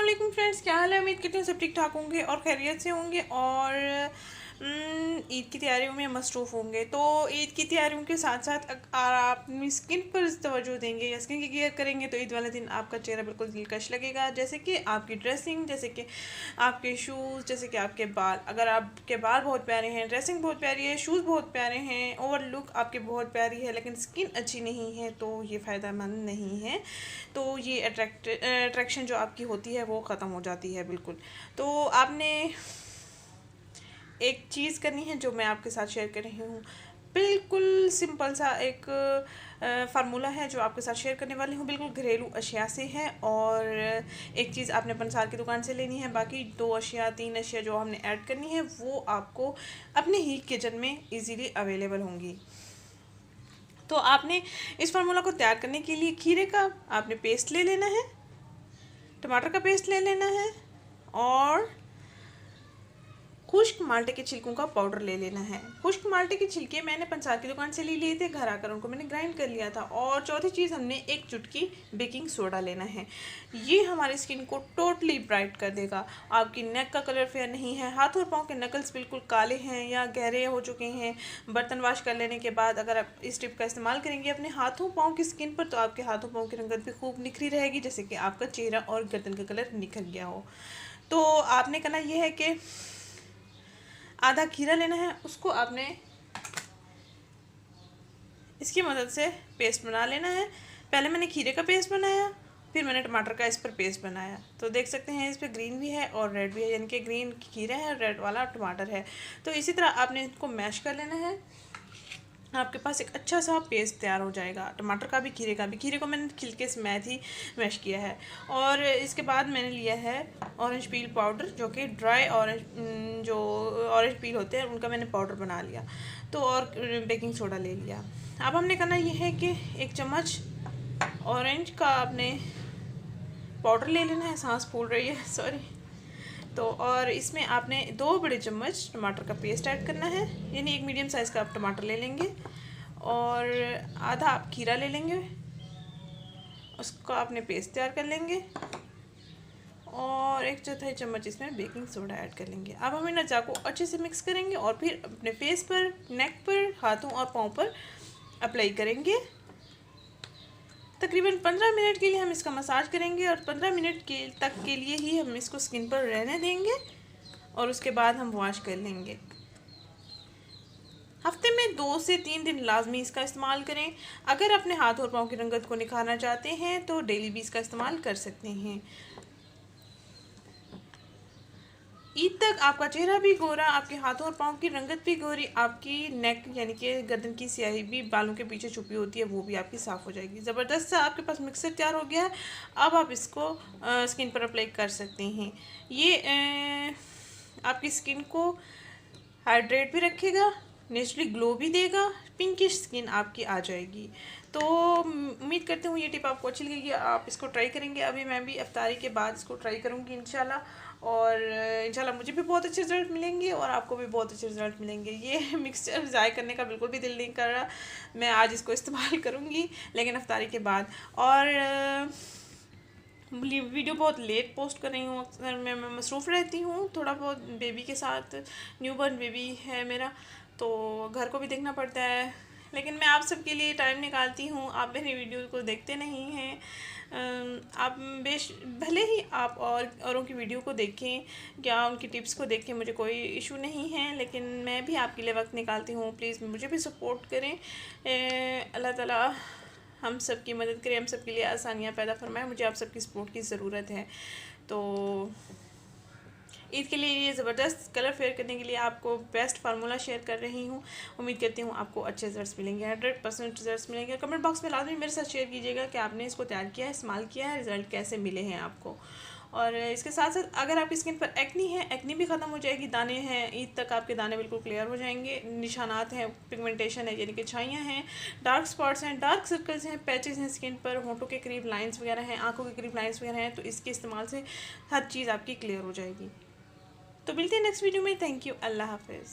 वालेकुम फ्रेंड्स, क्या हाल है। उम्मीद करती हूँ सब ठीक ठाक होंगे और खैरियत से होंगे और ईद की तैयारियों में मसरूफ़ होंगे। तो ईद की तैयारियों के साथ साथ आप अपनी स्किन पर तवज्जो देंगे या स्किन की केयर करेंगे तो ईद वाले दिन आपका चेहरा बिल्कुल दिलकश लगेगा। जैसे कि आपकी ड्रेसिंग, जैसे कि आपके शूज़, जैसे कि आपके बाल। अगर आपके बाल बहुत प्यारे हैं, ड्रेसिंग बहुत प्यारी है, शूज़ बहुत प्यारे हैं, ओवर लुक आपकी बहुत प्यारी है, लेकिन स्किन अच्छी नहीं है तो ये फ़ायदेमंद नहीं है। तो ये अट्रैक्शन जो आपकी होती है वो ख़त्म हो जाती है बिल्कुल। तो आपने एक चीज़ करनी है जो मैं आपके साथ शेयर कर रही हूँ। बिल्कुल सिंपल सा एक फार्मूला है जो आपके साथ शेयर करने वाली हूँ। बिल्कुल घरेलू अशिया से है और एक चीज़ आपने पंसार की दुकान से लेनी है। बाकी 2 अशिया 3 अशिया जो हमने ऐड करनी है वो आपको अपने ही किचन में इजीली अवेलेबल होंगी। तो आपने इस फार्मूला को तैयार करने के लिए खीरे का आपने पेस्ट ले लेना है, टमाटर का पेस्ट ले लेना है और खुश्क माल्टे के छिलकों का पाउडर ले लेना है। खुश्क माल्टे के छिलके मैंने पंसार की दुकान से ले लिए थे, घर आकर उनको मैंने ग्राइंड कर लिया था। और चौथी चीज़ हमने 1 चुटकी बेकिंग सोडा लेना है। ये हमारी स्किन को टोटली ब्राइट कर देगा। आपकी नेक का कलर फेयर नहीं है, हाथ और पाँव के नकल्स बिल्कुल काले हैं या गहरे हो चुके हैं, बर्तन वॉश कर लेने के बाद अगर आप इस टिप का इस्तेमाल करेंगे अपने हाथों पाँव की स्किन पर तो आपके हाथों पाँव की रंगत भी खूब निखरी रहेगी, जैसे कि आपका चेहरा और गर्दन का कलर निखर गया हो। तो आपने करना ये है कि आधा खीरा लेना है, उसको आपने इसकी मदद से पेस्ट बना लेना है। पहले मैंने खीरे का पेस्ट बनाया, फिर मैंने टमाटर का इस पर पेस्ट बनाया। तो देख सकते हैं इस पर ग्रीन भी है और रेड भी है, यानी कि ग्रीन खीरा है और रेड वाला टमाटर है। तो इसी तरह आपने इसको मैश कर लेना है। आपके पास एक अच्छा सा पेस्ट तैयार हो जाएगा, टमाटर का भी खीरे का भी। खीरे को मैंने छिलके समेत ही मैश किया है। और इसके बाद मैंने लिया है ऑरेंज पील पाउडर, जो कि ड्राई ऑरेंज जो ऑरेंज पील होते हैं उनका मैंने पाउडर बना लिया। तो और बेकिंग सोडा ले लिया। अब हमने करना ये है कि 1 चम्मच ऑरेंज का आपने पाउडर ले लेना है। सांस फूल रही है, सॉरी। तो और इसमें आपने 2 बड़े चम्मच टमाटर का पेस्ट ऐड करना है, यानी 1 मीडियम साइज़ का आप टमाटर ले लेंगे और आधा आप खीरा ले लेंगे, उसका आपने पेस्ट तैयार कर लेंगे और 1/4 चम्मच इसमें बेकिंग सोडा ऐड कर लेंगे। अब हम इन अज्जा को अच्छे से मिक्स करेंगे और फिर अपने फेस पर, नेक पर, हाथों और पाँव पर अप्लाई करेंगे। तकरीबन 15 मिनट के लिए हम इसका मसाज करेंगे और 15 मिनट तक के लिए ही हम इसको स्किन पर रहने देंगे और उसके बाद हम वॉश कर लेंगे। हफ्ते में 2 से 3 दिन लाजमी इसका इस्तेमाल करें। अगर अपने हाथ और पाँव की रंगत को निखारना चाहते हैं तो डेली भी इसका इस्तेमाल कर सकते हैं। ईद तक आपका चेहरा भी गोरा, आपके हाथों और पाँव की रंगत भी गोरी, आपकी नेक यानी कि गर्दन की स्याही भी बालों के पीछे छुपी होती है वो भी आपकी साफ़ हो जाएगी। ज़बरदस्त सा आपके पास मिक्सर तैयार हो गया है। अब आप इसको स्किन पर अप्लाई कर सकते हैं। ये आपकी स्किन को हाइड्रेट भी रखेगा, नेचुरली ग्लो भी देगा, पिंकिश स्किन आपकी आ जाएगी। तो उम्मीद करती हूँ ये टिप आपको अच्छी लगेगी, आप इसको ट्राई करेंगे। अभी मैं भी इफ्तारी के बाद इसको ट्राई करूँगी इंशाल्लाह और इंशाल्लाह मुझे भी बहुत अच्छे रिज़ल्ट मिलेंगे और आपको भी बहुत अच्छे रिज़ल्ट मिलेंगे। ये मिक्सचर ज़ाय करने का बिल्कुल भी दिल नहीं कर रहा, मैं आज इसको इस्तेमाल करूँगी लेकिन इफ्तारी के बाद। और वीडियो बहुत लेट पोस्ट कर रही हूँ, अक्सर मैं मसरूफ़ रहती हूँ थोड़ा बहुत बेबी के साथ। न्यूबॉर्न बेबी है मेरा, तो घर को भी देखना पड़ता है, लेकिन मैं आप सबके लिए टाइम निकालती हूँ। आप मेरी वीडियो को देखते नहीं हैं। आप भले ही आप औरों की वीडियो को देखें या उनकी टिप्स को देखें, मुझे कोई इशू नहीं है, लेकिन मैं भी आपके लिए वक्त निकालती हूँ। प्लीज़ मुझे भी सपोर्ट करें। अल्लाह ताला हम सब की मदद करें, हम सब के लिए आसानियाँ पैदा फरमाएं। मुझे आप सबकी सपोर्ट की ज़रूरत है। तो ईद के लिए ये ज़बरदस्त कलर फेयर करने के लिए आपको बेस्ट फार्मूला शेयर कर रही हूँ। उम्मीद करती हूँ आपको अच्छे रिजल्ट्स मिलेंगे, 100% रिजल्ट्स मिलेंगे। कमेंट बॉक्स में लाजमी मेरे साथ शेयर कीजिएगा कि आपने इसको तैयार किया है, इस्तेमाल किया है, रिज़ल्ट कैसे मिले हैं आपको। और इसके साथ साथ अगर आपकी स्किन पर एक्नी है, एक्नी भी ख़त्म हो जाएगी। दाने हैं, ईद तक आपके दाने बिल्कुल क्लियर हो जाएंगे। निशानात हैं, पिगमेंटेशन है यानी कि छाइयाँ हैं, डार्क स्पॉट्स हैं, डार्क सर्कल्स हैं, पैचेस हैं स्किन पर, होंठों के करीब लाइंस वगैरह हैं, आंखों के करीब लाइंस वगैरह हैं, तो इसके इस्तेमाल से हर चीज़ आपकी क्लियर हो जाएगी। तो मिलते हैं नेक्स्ट वीडियो में। थैंक यू, अल्लाह हाफिज़।